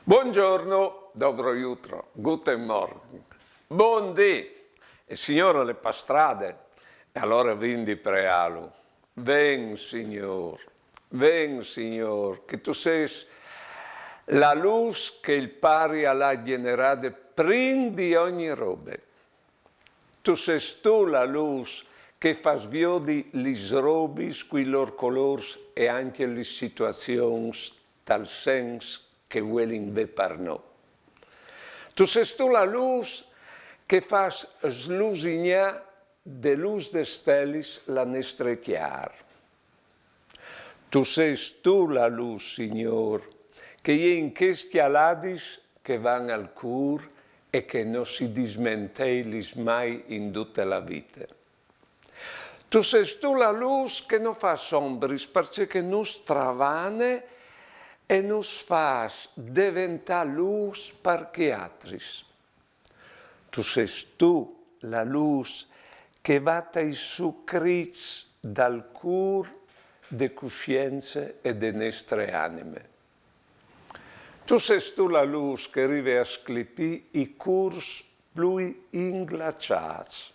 Buongiorno, dobro jutro, guten Morgen, buon dì, il Signore le pastrade, e allora vindi prealu. Ven, Signor, che tu sei la luz che il pari alla generade prin di ogni robe. Tu sei tu la luz che fa sviodi lis robis, qui lor colors e anche le situazioni tal sens che vuelin ve par no. Tu sei tu la luz che fa slusignar de luz de stelis la nestre chiar. Tu sei tu la luz, Signor, che in questi aladis che van al cur e che non si dismenteilis mai in tutta la vita. Tu sei tu la luz che non fa sombris, perché nus travane e nus fas diventare luz perché atris. Tu sei tu la luz che vatai su crits dal cur de coscienze e de nostre anime. Tu sei tu la luz che arriva a sclipì i curs più inglaciati.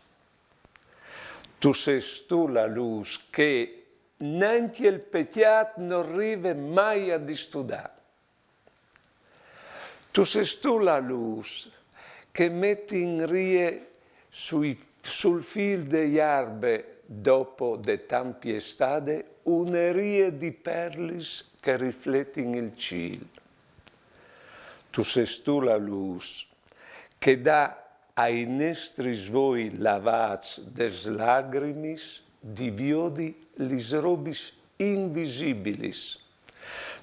Tu sei tu la luz che neanche il peccato non arriva mai a distudare. Tu sei tu la luz che metti in rie sul fil degli arbe dopo de tempiestade una rie di perlis che riflettono il cielo. Tu sei tu la luz che dà ai nostri svoi lavats des lagrimis diviodi lis robis invisibilis.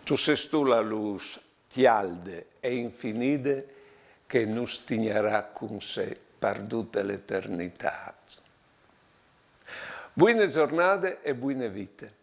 Tu sei tu la luz chialde e infinite che nus tignerà con sé per tutta l'eternità. Buone giornate e buone vite.